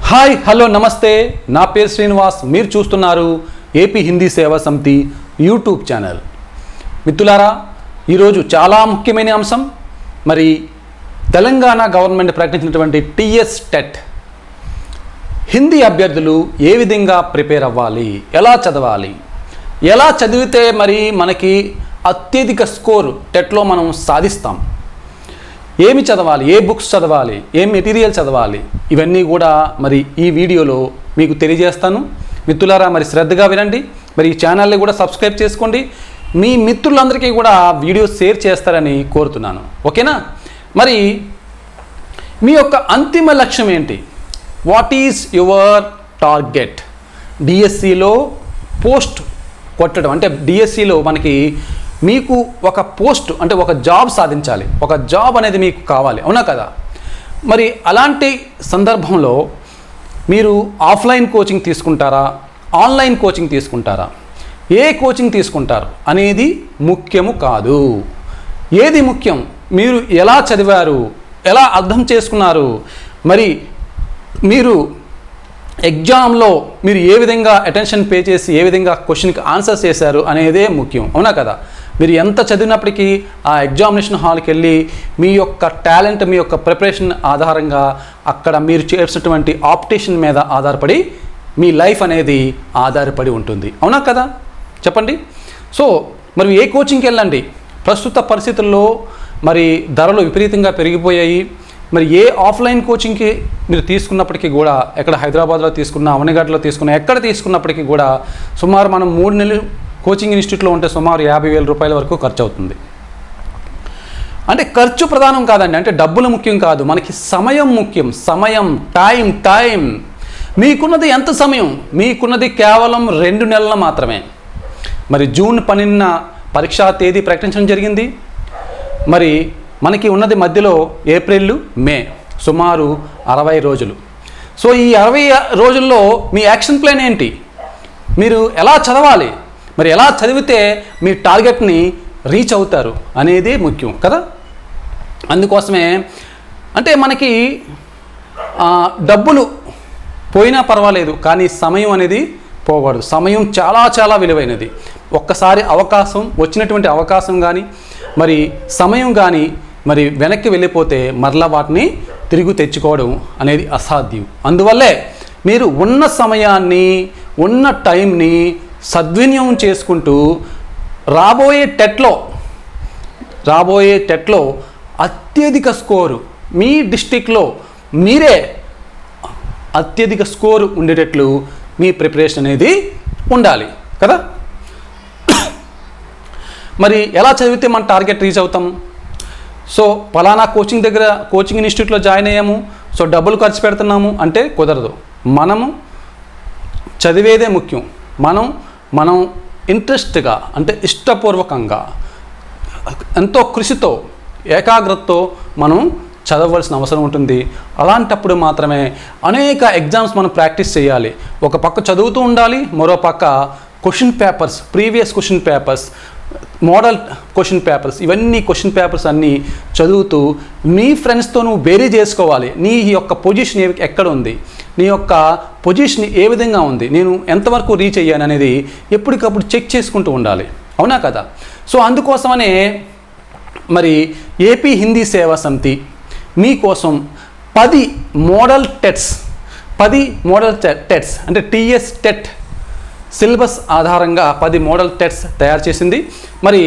Hi hello నమస్తే, నా పేరు శ్రీనివాస్. మీరు చూస్తున్నారు ఏపీ హిందీ సేవా సమితి యూట్యూబ్ ఛానల్. మిత్రులారా, ఈరోజు చాలా ముఖ్యమైన అంశం. మరి తెలంగాణ గవర్నమెంట్ ప్రకటించినటువంటి టీఎస్ టెట్ హిందీ అభ్యర్థులు ఏ విధంగా ప్రిపేర్ అవ్వాలి, ఎలా చదవాలి, ఎలా చదివితే మరి మనకి అత్యధిక స్కోర్ టెట్లో మనం సాధిస్తాం, ఏమి చదవాలి, ఏ బుక్స్ చదవాలి, ఏ మెటీరియల్ చదవాలి, ఇవన్నీ కూడా మరి ఈ వీడియోలో మీకు తెలియజేస్తాను. మిత్రులారా, మరి శ్రద్ధగా వినండి. మరి ఈ ఛానల్ని కూడా సబ్స్క్రైబ్ చేసుకోండి. మీ మిత్రులందరికీ కూడా వీడియో షేర్ చేస్తారని కోరుతున్నాను. ఓకేనా? మరి మీ యొక్క అంతిమ లక్ష్యం ఏంటి? What is your target? డిఎస్సిలో పోస్ట్ కొట్టడం అంటే డిఎస్సిలో మీకు ఒక పోస్ట్ అంటే ఒక జాబ్ సాధించాలి, ఒక జాబ్ అనేది మీకు కావాలి, అవునా కదా? మరి అలాంటి సందర్భంలో మీరు ఆఫ్లైన్ కోచింగ్ తీసుకుంటారా, ఆన్లైన్ కోచింగ్ తీసుకుంటారా, ఏ కోచింగ్ తీసుకుంటారు అనేది ముఖ్యము కాదు. ఏది ముఖ్యం? మీరు ఎలా చదివారు, ఎలా అర్థం చేసుకున్నారు, మరి మీరు ఎగ్జామ్లో మీరు ఏ విధంగా అటెన్షన్ పే చేసి ఏ విధంగా క్వశ్చన్కి ఆన్సర్ చేశారు అనేదే ముఖ్యం, అవునా కదా? మీరు ఎంత చదివినప్పటికీ ఆ ఎగ్జామినేషన్ హాల్కి వెళ్ళి మీ యొక్క టాలెంట్, మీ యొక్క ప్రిపరేషన్ ఆధారంగా అక్కడ మీరు చేసినటువంటి ఆప్టేషన్ మీద ఆధారపడి మీ లైఫ్ అనేది ఆధారపడి ఉంటుంది, అవునా కదా? చెప్పండి. సో మరి ఏ కోచింగ్కి వెళ్ళండి? ప్రస్తుత పరిస్థితుల్లో మరి ధరలు విపరీతంగా పెరిగిపోయాయి. మరి ఏ ఆఫ్లైన్ కోచింగ్కి మీరు తీసుకున్నప్పటికీ కూడా, ఎక్కడ హైదరాబాద్లో తీసుకున్నా, అవనిగడ్లో తీసుకున్నా, ఎక్కడ తీసుకున్నప్పటికీ కూడా సుమారు మనం 3 నెలలు కోచింగ్ ఇన్స్టిట్యూట్లో ఉంటే సుమారు 50,000 రూపాయల వరకు ఖర్చు అవుతుంది. అంటే ఖర్చు ప్రధానం కాదండి, అంటే డబ్బులు ముఖ్యం కాదు, మనకి సమయం ముఖ్యం. సమయం, టైం. మీకున్నది ఎంత సమయం? మీకున్నది కేవలం 2 నెలలు మాత్రమే. మరి జూన్ 12న పరీక్షా తేదీ ప్రకటించడం జరిగింది. మరి మనకి ఉన్నది మధ్యలో ఏప్రిల్, మే, సుమారు 60 రోజులు. సో ఈ 60 రోజుల్లో మీ యాక్షన్ ప్లాన్ ఏంటి? మీరు ఎలా చదవాలి, మరి ఎలా చదివితే మీ టార్గెట్ని రీచ్ అవుతారు అనేది ముఖ్యం కదా? అందుకోసమే అంటే మనకి డబ్బులు పోయినా పర్వాలేదు, కానీ సమయం అనేది పోకూడదు. సమయం చాలా చాలా విలువైనది. ఒక్కసారి వచ్చినటువంటి అవకాశం కానీ మరి సమయం కానీ మరి వెనక్కి వెళ్ళిపోతే మరలా వాటిని తిరిగి తెచ్చుకోవడం అనేది అసాధ్యం. అందువల్లే మీరు ఉన్న సమయాన్ని, ఉన్న టైంని సద్వినియోగం చేసుకుంటూ రాబోయే టెట్లో అత్యధిక స్కోరు మీ డిస్టిక్లో మీరే అత్యధిక స్కోరు ఉండేటట్లు మీ ప్రిపరేషన్ అనేది ఉండాలి కదా? మరి ఎలా చదివితే మన టార్గెట్ రీచ్ అవుతాం? సో పలానా కోచింగ్ ఇన్స్టిట్యూట్లో జాయిన్ అయ్యాము, సో డబ్బులు ఖర్చు పెడుతున్నాము అంటే కుదరదు. మనము చదివేదే ముఖ్యం. మనం ఇంట్రెస్ట్గా అంటే ఇష్టపూర్వకంగా ఎంతో కృషితో ఏకాగ్రతతో మనం చదవవలసిన అవసరం ఉంటుంది. అలాంటప్పుడు మాత్రమే అనేక ఎగ్జామ్స్ మనం ప్రాక్టీస్ చేయాలి. ఒక పక్క చదువుతూ ఉండాలి, మరో పక్క question papers, previous question papers, model question papers, ఇవన్నీ క్వశ్చన్ పేపర్స్ అన్నీ చదువుతూ నీ ఫ్రెండ్స్తో నువ్వు బేరీ చేసుకోవాలి. నీ యొక్క పొజిషన్ ఎక్కడ ఉంది, నీ యొక్క పొజిషన్ ఏ విధంగా ఉంది, నేను ఎంతవరకు రీచ్ అయ్యాను అనేది ఎప్పటికప్పుడు చెక్ చేసుకుంటూ ఉండాలి, అవునా కదా? సో అందుకోసమనే మరి ఏపీ హిందీ సేవా సమితి మీకోసం 10 మోడల్ టెట్స్ అంటే టీఎస్ టెట్ సిలబస్ ఆధారంగా 10 మోడల్ టెట్స్ తయారు చేసింది. మరి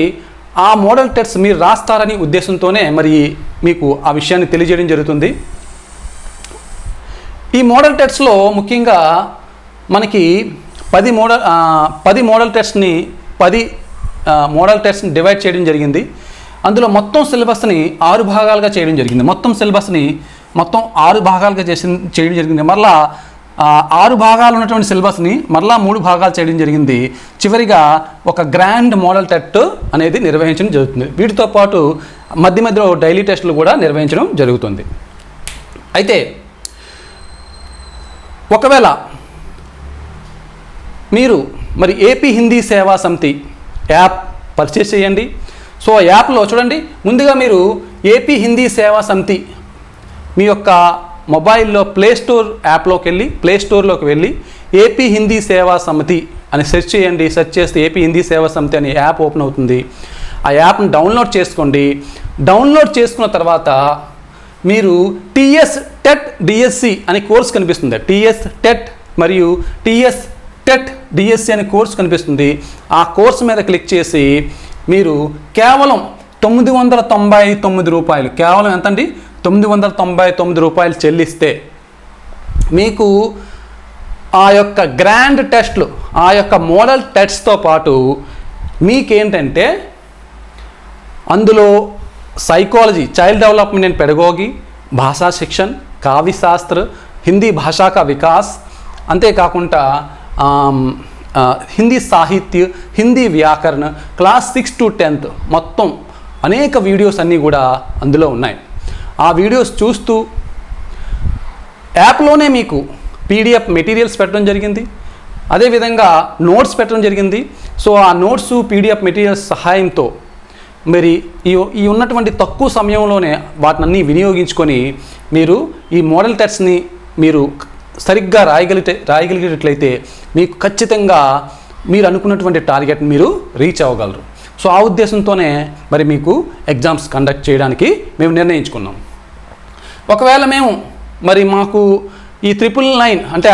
ఆ మోడల్ టెట్స్ మీరు రాస్తారని ఉద్దేశంతోనే మరి మీకు ఆ విషయాన్ని తెలియజేయడం జరుగుతుంది. ఈ మోడల్ టెట్స్లో ముఖ్యంగా మనకి 10 మోడల్ టెస్ట్ని డివైడ్ చేయడం జరిగింది. అందులో మొత్తం సిలబస్ని 6 భాగాలుగా చేయడం జరిగింది. మొత్తం 6 భాగాలుగా చేయడం జరిగింది. మరలా 6 భాగాలు ఉన్నటువంటి సిలబస్ని మరలా 3 భాగాలు చేయడం జరిగింది. చివరిగా ఒక గ్రాండ్ మోడల్ టెట్ అనేది నిర్వహించడం జరుగుతుంది. వీటితో పాటు మధ్యలో డైలీ టెస్టులు కూడా నిర్వహించడం జరుగుతుంది. అయితే ఒకవేళ మీరు మరి ఏపీ హిందీ సేవా సమితి యాప్ పర్చేస్ చేయండి. సో యాప్లో చూడండి, ముందుగా మీరు ఏపీ హిందీ సేవా సమితి మీ యొక్క మొబైల్లో ప్లే స్టోర్లోకి వెళ్ళి ఏపీ హిందీ సేవా సమితి అని సెర్చ్ చేయండి. సెర్చ్ చేస్తే ఏపీ హిందీ సేవా సమితి అనే యాప్ ఓపెన్ అవుతుంది. ఆ యాప్ని డౌన్లోడ్ చేసుకోండి. డౌన్లోడ్ చేసుకున్న తర్వాత మీరు టీఎస్ టెట్ డిఎస్సి అనే కోర్స్ కనిపిస్తుంది. టీఎస్ టెట్ మరియు టీఎస్ టెట్ డిఎస్సి అనే కోర్స్ కనిపిస్తుంది. ఆ కోర్స్ మీద క్లిక్ చేసి మీరు కేవలం 999 రూపాయలు, కేవలం ఎంతండి 999 రూపాయలు చెల్లిస్తే మీకు ఆ యొక్క గ్రాండ్ టెస్ట్లు, ఆ యొక్క మోడల్ టెస్ట్తో పాటు మీకేంటంటే అందులో psychology, child development and pedagogy, భాషా శిక్షణ, కావ్యశాస్త్ర, హిందీ భాషా కా వికాస్, అంతేకాకుండా హిందీ సాహిత్య, హిందీ వ్యాకరణ, క్లాస్ 6 to 10th మొత్తం అనేక వీడియోస్ అన్నీ కూడా అందులో ఉన్నాయి. ఆ వీడియోస్ చూస్తూ యాప్లోనే మీకు పీడిఎఫ్ మెటీరియల్స్ పెట్టడం జరిగింది. అదేవిధంగా నోట్స్ పెట్టడం జరిగింది. సో ఆ నోట్స్ పీడిఎఫ్ మెటీరియల్స్ సహాయంతో మరి ఈ ఉన్నటువంటి తక్కువ సమయంలోనే వాటిని వినియోగించుకొని మీరు ఈ మోడల్ టెస్ట్ని మీరు సరిగ్గా రాయగలిగేటట్లయితే మీకు ఖచ్చితంగా మీరు అనుకున్నటువంటి టార్గెట్ని మీరు రీచ్ అవ్వగలరు. సో ఆ ఉద్దేశంతోనే మరి మీకు ఎగ్జామ్స్ కండక్ట్ చేయడానికి మేము నిర్ణయించుకున్నాం. ఒకవేళ మాకు ఈ 999 అంటే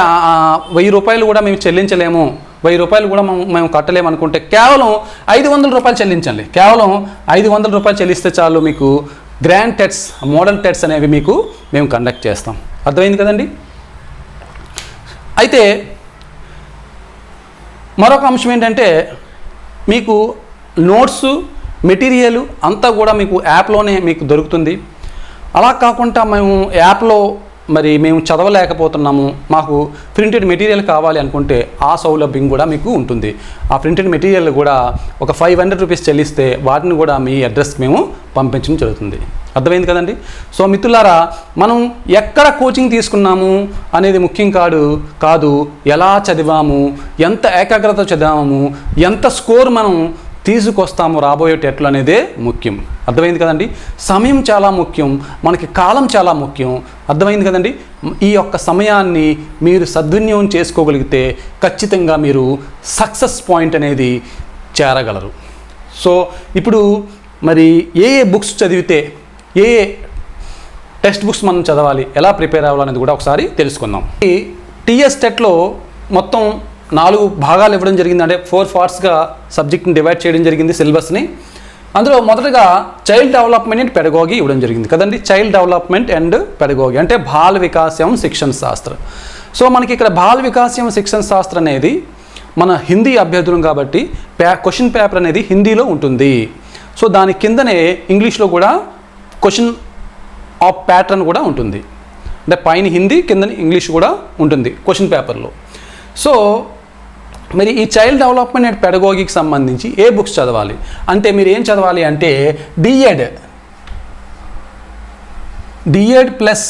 1000 రూపాయలు కూడా మేము చెల్లించలేము, 1000 రూపాయలు కూడా మేము కట్టలేము అనుకుంటే కేవలం 500 రూపాయలు చెల్లించండి. కేవలం 500 రూపాయలు చెల్లిస్తే చాలు, మీకు గ్రాండ్ టెట్స్, మోడల్ టెట్స్ అనేవి మేము కండక్ట్ చేస్తాం. అర్థమైంది కదండి. అయితే మరొక అంశం ఏంటంటే మీకు నోట్స్ మెటీరియల్ అంతా కూడా మీకు యాప్లోనే మీకు దొరుకుతుంది. అలా కాకుండా మేము యాప్లో మేము చదవలేకపోతున్నాము, మాకు ప్రింటెడ్ మెటీరియల్ కావాలి అనుకుంటే ఆ సౌలభ్యం కూడా మీకు ఉంటుంది. ఆ ప్రింటెడ్ మెటీరియల్ కూడా ఒక 500 రూపీస్ చెల్లిస్తే వాటిని కూడా మీ అడ్రస్కి మేము పంపించడం జరుగుతుంది. అర్థమైంది కదండి. సో మిత్రులారా, మనం ఎక్కడ కోచింగ్ తీసుకున్నాము అనేది ముఖ్యం కాదు, ఎలా చదివాము, ఎంత ఏకాగ్రత చదివాము, ఎంత స్కోర్ మనం తీసుకొస్తాము రాబోయే టెట్లు అనేదే ముఖ్యం. అర్థమైంది కదండి. సమయం చాలా ముఖ్యం, మనకి కాలం చాలా ముఖ్యం. అర్థమైంది కదండి. ఈ యొక్క సమయాన్ని మీరు సద్వినియోగం చేసుకోగలిగితే ఖచ్చితంగా మీరు సక్సెస్ పాయింట్ అనేది చేరగలరు. సో ఇప్పుడు మరి ఏ బుక్స్ చదివితే ఏ టెక్స్ట్ బుక్స్ మనం చదవాలి, ఎలా ప్రిపేర్ అవ్వాలనేది కూడా ఒకసారి తెలుసుకుందాం. ఈ టీఎస్ టెట్లో మొత్తం 4 భాగాలు ఇవ్వడం జరిగింది. అంటే 4 పార్ట్స్గా సబ్జెక్ట్ని డివైడ్ చేయడం జరిగింది సిలబస్ని. అందులో మొదటగా చైల్డ్ డెవలప్మెంట్ అండ్ పెడగోగి ఇవ్వడం జరిగింది కదండి. చైల్డ్ డెవలప్మెంట్ అండ్ పెడగోగి అంటే బాల వికాసం శిక్షణ శాస్త్ర. సో మనకి ఇక్కడ బాల వికాసం శిక్షణ శాస్త్ర అనేది మన హిందీ అభ్యర్థులం కాబట్టి క్వశ్చన్ పేపర్ అనేది హిందీలో ఉంటుంది. సో దాని కిందనే ఇంగ్లీష్లో కూడా క్వశ్చన్ ఆఫ్ ప్యాటర్న్ కూడా ఉంటుంది. అంటే పైన హిందీ, కింద ఇంగ్లీష్ కూడా ఉంటుంది క్వశ్చన్ పేపర్లో. సో మరి ఈ చైల్డ్ డెవలప్మెంట్ అండ్ పెడగోగికి సంబంధించి ఏ బుక్స్ చదవాలి అంటే మీరు ఏం చదవాలి అంటే డిఎడ్ ప్లస్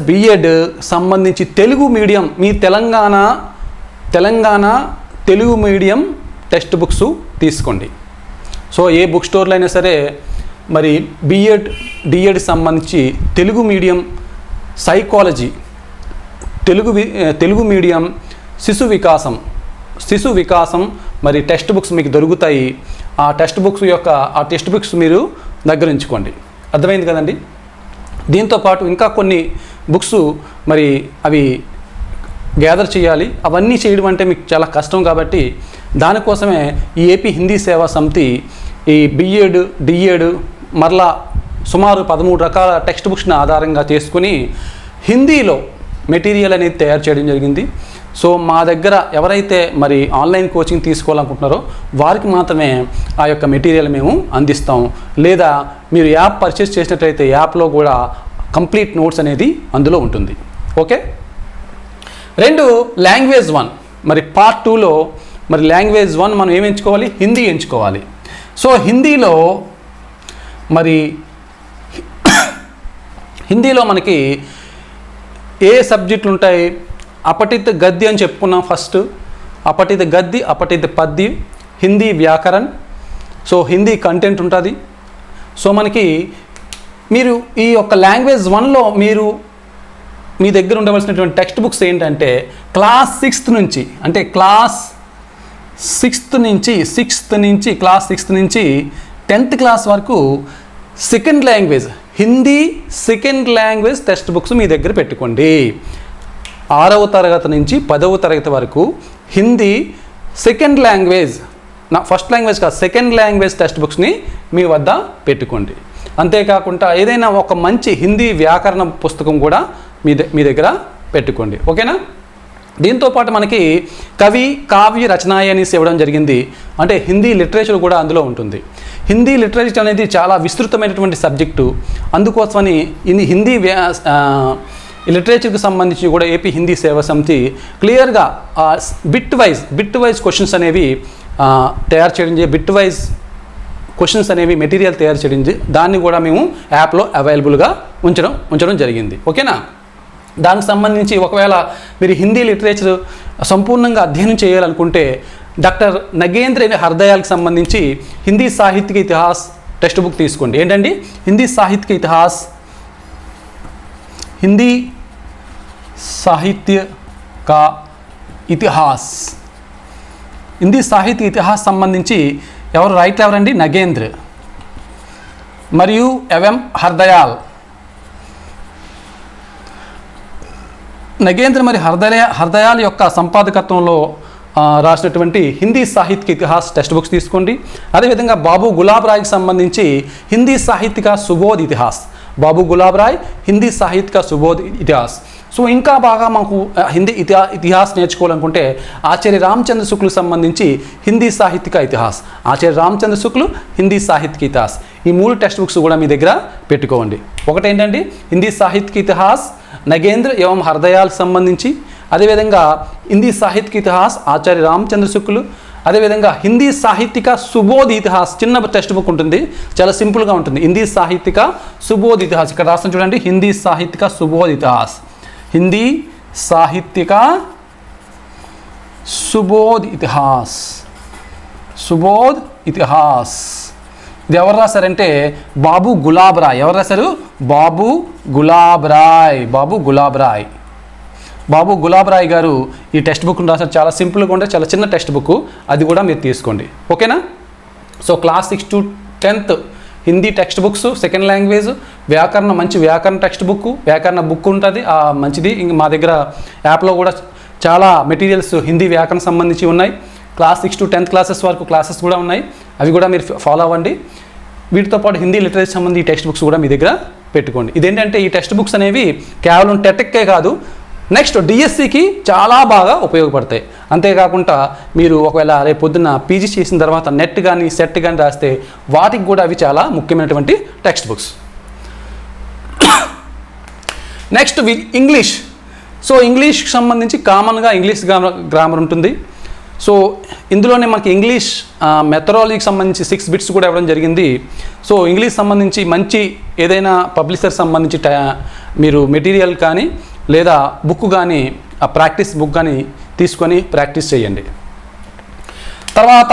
బిఎడ్ సంబంధించి తెలుగు మీడియం, మీ Telangana Telugu medium text books తీసుకోండి. సో ఏ బుక్ స్టోర్లో అయినా సరే మరి డిఎడ్ సంబంధించి Telugu medium psychology, Telugu medium శిశు వికాసం మరి టెక్స్ట్ బుక్స్ మీకు దొరుకుతాయి. ఆ టెక్స్ట్ బుక్స్ మీరు దగ్గర ఉంచుకోండి. అర్థమైంది కదండి. దీంతోపాటు ఇంకా కొన్ని బుక్స్ మరి అవి గ్యాదర్ చేయాలి. అవన్నీ చేయడం అంటే మీకు చాలా కష్టం కాబట్టి దానికోసమే ఈ ఏపీ హిందీ సేవా సమితి ఈ బిఎడ్ డిఎడ్ మరలా సుమారు 13 రకాల టెక్స్ట్ బుక్స్ని ఆధారంగా చేసుకుని హిందీలో మెటీరియల్ అనేది తయారు చేయడం జరిగింది. సో మా దగ్గర ఎవరైతే మరి ఆన్లైన్ కోచింగ్ తీసుకోవాలనుకుంటున్నారో వారికి మాత్రమే ఆ యొక్క మెటీరియల్ మేము అందిస్తాం. లేదా మీరు యాప్ పర్చేస్ చేసినట్లయితే యాప్లో కూడా కంప్లీట్ నోట్స్ అనేది అందులో ఉంటుంది. ఓకే. 2 లాంగ్వేజ్ 1 మరి పార్ట్ 2లో మరి లాంగ్వేజ్ 1 మనం ఏం ఎంచుకోవాలి, హిందీ ఎంచుకోవాలి. సో హిందీలో మనకి ఏ సబ్జెక్టులు ఉంటాయి, అపఠిత గద్ది అని చెప్పుకున్నాం ఫస్ట్. అపఠిత గద్ది, అపఠిత పద్ది, హిందీ వ్యాకరణ్. సో హిందీ కంటెంట్ ఉంటుంది. సో మనకి మీరు ఈ యొక్క లాంగ్వేజ్ 1లో మీరు మీ దగ్గర ఉండవలసినటువంటి టెక్స్ట్ బుక్స్ ఏంటంటే క్లాస్ 6th నుంచి, అంటే క్లాస్ 6th నుంచి 10th క్లాస్ వరకు second language Hindi second language text books మీ దగ్గర పెట్టుకోండి. 6వ తరగతి నుంచి 10వ తరగతి వరకు Hindi second language, first language కాదు, సెకండ్ లాంగ్వేజ్ టెక్స్ట్ బుక్స్ని మీ వద్ద పెట్టుకోండి. అంతేకాకుండా ఏదైనా ఒక మంచి హిందీ వ్యాకరణ పుస్తకం కూడా మీ దగ్గర పెట్టుకోండి. ఓకేనా? దీంతోపాటు మనకి కవి కావ్య రచనాయ అనేసి ఇవ్వడం జరిగింది. అంటే హిందీ లిటరేచర్ కూడా అందులో ఉంటుంది. హిందీ లిటరేచర్ అనేది చాలా విస్తృతమైనటువంటి సబ్జెక్టు. అందుకోసమని హిందీ లిటరేచర్కి సంబంధించి కూడా ఏపీ హిందీ సేవా సమితి క్లియర్గా బిట్ వైజ్ క్వశ్చన్స్ అనేవి తయారు చేయడం, బిట్ వైజ్ క్వశ్చన్స్ అనేవి మెటీరియల్ తయారు చేయడం, దాన్ని కూడా మేము యాప్లో అవైలబుల్గా ఉంచడం జరిగింది. ఓకేనా? దానికి సంబంధించి ఒకవేళ మీరు హిందీ లిటరేచర్ సంపూర్ణంగా అధ్యయనం చేయాలనుకుంటే డాక్టర్ నగేంద్ర హర్దయాల్కి సంబంధించి హిందీ సాహిత్య ఇతిహాస్ టెక్స్ట్ బుక్ తీసుకోండి. ఏంటండి? హిందీ సాహిత్య ఇతిహాస్ సంబంధించి రైటర్ ఎవరండి? నగేంద్ర మరియు ఎంఎం హర్దయాల్. నగేంద్ర మరియు హర్దయాల్ యొక్క సంపాదకత్వంలో రాసినటువంటి హిందీ సాహిత్య ఇతిహాస్ టెక్స్ట్ బుక్స్ తీసుకోండి. అదేవిధంగా బాబు గులాబ్ రాయ్కి సంబంధించి హిందీ సాహిత్య సుబోధ్ ఇతిహాస్, బాబు గులాబ్ రాయ్ హిందీ సాహిత్య సుబోధ్ ఇతిహాస్. సో ఇంకా బాగా మాకు హిందీ ఇతిహాస్ నేర్చుకోవాలనుకుంటే ఆచార్య రామచంద్ర శుక్లకు సంబంధించి హిందీ సాహిత్య ఇతిహాస్, ఆచార్య రామచంద్ర శుక్లు హిందీ సాహిత్య ఇతిహాస్, ఈ 3 టెక్స్ట్ బుక్స్ కూడా మీ దగ్గర పెట్టుకోండి. ఒకటేంటండి హిందీ సాహిత్య ఇతిహాస్ నగేంద్ర ఏవం హర్దయాల్కి సంబంధించి, అదేవిధంగా హిందీ సాహిత్య ఇతిహాస్ ఆచార్య రామచంద్ర శుక్లు, అదేవిధంగా హిందీ సాహిత్య సుబోధ్ ఇతిహాస్ చిన్న టెక్స్ట్ బుక్ ఉంటుంది, చాలా సింపుల్గా ఉంటుంది. హిందీ సాహిత్య సుబోధ్ ఇతిహాస్ ఇక్కడ రాస్తాను చూడండి. హిందీ సాహిత్య సుబోధ్ ఇతిహాస్, హిందీ సాహిత్య సుబోధ్ ఇతిహాస్. ఇది ఎవరు రాశారంటే బాబు గులాబ్ రాయ్. ఎవరు రాశారు? బాబు గులాబ్ రాయ్ గారు ఈ టెక్స్ట్ బుక్ను రాశారు. చాలా సింపుల్గా ఉంటే చాలా చిన్న టెక్స్ట్ బుక్, అది కూడా మీరు తీసుకోండి. ఓకేనా? So class 6 to 10th Hindi text books second language, మంచి వ్యాకరణ టెక్స్ట్ బుక్, వ్యాకరణ బుక్ ఉంటుంది మంచిది. ఇంక మా దగ్గర యాప్లో కూడా చాలా మెటీరియల్స్ హిందీ వ్యాకరణ సంబంధించి ఉన్నాయి. క్లాస్ 6 to 10th క్లాసెస్ వరకు క్లాసెస్ కూడా ఉన్నాయి, అవి కూడా మీరు ఫాలో అవ్వండి. వీటితో పాటు హిందీ లిటరేచర్ సంబంధించి టెక్స్ట్ బుక్స్ కూడా మీ దగ్గర పెట్టుకోండి. ఇదేంటంటే ఈ టెక్స్ట్ బుక్స్ అనేవి కేవలం టెట్కే కాదు, నెక్స్ట్ డిఎస్సికి చాలా బాగా ఉపయోగపడతాయి. అంతేకాకుండా మీరు ఒకవేళ రేపు పొద్దున్న పీజీ చేసిన తర్వాత నెట్ కానీ సెట్ కానీ రాస్తే వాటికి కూడా అవి చాలా ముఖ్యమైనటువంటి text books. Next English. So ఇంగ్లీష్కి సంబంధించి కామన్గా ఇంగ్లీష్ గ్రామర్ ఉంటుంది. సో ఇందులోనే మనకి ఇంగ్లీష్ మెథడాలజీకి సంబంధించి 6 బిట్స్ కూడా ఇవ్వడం జరిగింది. సో ఇంగ్లీష్ సంబంధించి మంచి ఏదైనా పబ్లిషర్ సంబంధించి మీరు మెటీరియల్ కానీ లేదా బుక్ కానీ ప్రాక్టీస్ బుక్ కానీ తీసుకొని ప్రాక్టీస్ చేయండి. తర్వాత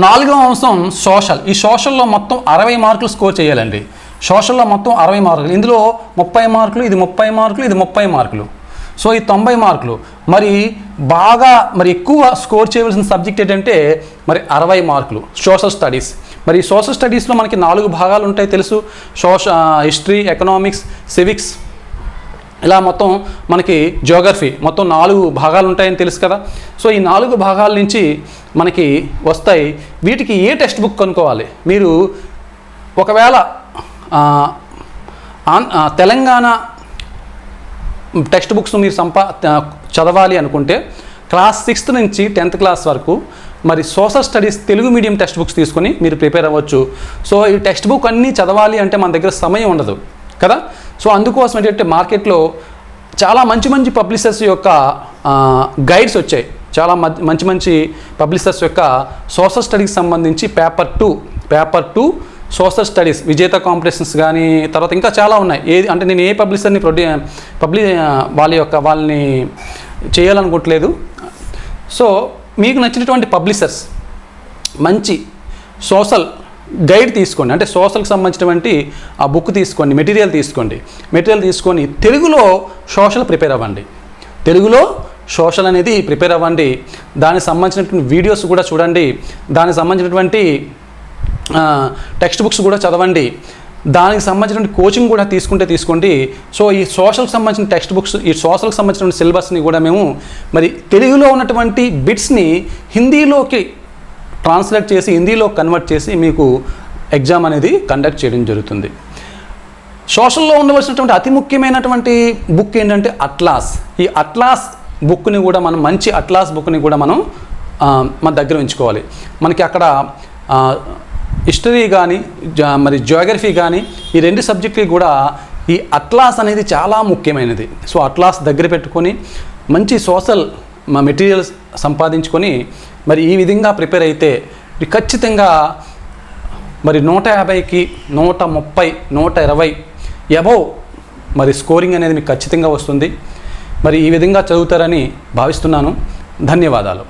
4వ అంశం సోషల్. ఈ సోషల్లో మొత్తం 60 మార్కులు స్కోర్ చేయాలండి. సోషల్లో మొత్తం 60 మార్కులు, ఇందులో 30 మార్కులు, ఇది 30 మార్కులు, ఇది 30 మార్కులు. సో ఈ 90 మార్కులు. మరి బాగా ఎక్కువ స్కోర్ చేయవలసిన సబ్జెక్ట్ ఏంటంటే 60 మార్కులు సోషల్ స్టడీస్. మరి సోషల్ స్టడీస్లో మనకి 4 భాగాలు ఉంటాయి తెలుసు. హిస్టరీ, ఎకనామిక్స్, సివిక్స్, ఇలా మొత్తం మనకి జియోగ్రఫీ, మొత్తం 4 భాగాలు ఉంటాయని తెలుసు కదా. సో ఈ 4 భాగాల నుంచి మనకి వస్తాయి. వీటికి ఏ టెక్స్ట్ బుక్ కొనుక్కోవాలి? మీరు ఒకవేళ తెలంగాణ టెక్స్ట్ బుక్స్ మీరు చదవాలి అనుకుంటే క్లాస్ 6th నుంచి 10th క్లాస్ వరకు మరి social studies Telugu medium text books తీసుకొని మీరు ప్రిపేర్ అవ్వచ్చు. సో ఈ టెక్స్ట్ బుక్ అన్నీ చదవాలి అంటే మన దగ్గర సమయం ఉండదు కదా. సో అందుకోసం ఏంటంటే మార్కెట్లో చాలా మంచి పబ్లిషర్స్ యొక్క గైడ్స్ వచ్చాయి. చాలా మంచి పబ్లిషర్స్ యొక్క సోషల్ స్టడీకి సంబంధించి పేపర్ 2 సోషల్ స్టడీస్ విజేత కాంపిటీషన్స్ కానీ, తర్వాత ఇంకా చాలా ఉన్నాయి. అంటే నేను ఏ పబ్లిషర్ని వాళ్ళని చేయాలనుకోవట్లేదు. సో మీకు నచ్చినటువంటి పబ్లిషర్స్ మంచి సోషల్ గైడ్ తీసుకోండి, అంటే సోషల్కి సంబంధించినటువంటి ఆ బుక్ తీసుకోండి, మెటీరియల్ తీసుకొని తెలుగులో సోషల్ ప్రిపేర్ అవ్వండి. తెలుగులో సోషల్ అనేది ప్రిపేర్ అవ్వండి. దానికి సంబంధించినటువంటి వీడియోస్ కూడా చూడండి, దానికి సంబంధించినటువంటి టెక్స్ట్ బుక్స్ కూడా చదవండి, దానికి సంబంధించినటువంటి కోచింగ్ కూడా తీసుకోండి. సో ఈ సోషల్కి సంబంధించిన టెక్స్ట్ బుక్స్, ఈ సోషల్కి సంబంధించిన సిలబస్ని కూడా మేము మరి తెలుగులో ఉన్నటువంటి బిట్స్ని హిందీలోకి ట్రాన్స్లేట్ చేసి, హిందీలో కన్వర్ట్ చేసి మీకు ఎగ్జామ్ అనేది కండక్ట్ చేయడం జరుగుతుంది. సోషల్లో ఉండవలసినటువంటి అతి ముఖ్యమైనటువంటి బుక్ ఏంటంటే అట్లాస్. ఈ అట్లాస్ బుక్ని కూడా మనం, మంచి అట్లాస్ బుక్ని కూడా మనం మన దగ్గర ఉంచుకోవాలి. మనకి అక్కడ హిస్టరీ కానీ మరి జియోగ్రఫీ కానీ ఈ 2 సబ్జెక్టులకి కూడా ఈ అట్లాస్ అనేది చాలా ముఖ్యమైనది. సో అట్లాస్ దగ్గర పెట్టుకొని మంచి సోషల్ మెటీరియల్స్ సంపాదించుకొని మరి ఈ విధంగా ప్రిపేర్ అయితే ఖచ్చితంగా మరి 150కి 130, 120 అబోవ్ మరి స్కోరింగ్ అనేది మీకు ఖచ్చితంగా వస్తుంది. మరి ఈ విధంగా చదువుతారని భావిస్తున్నాను. ధన్యవాదాలు.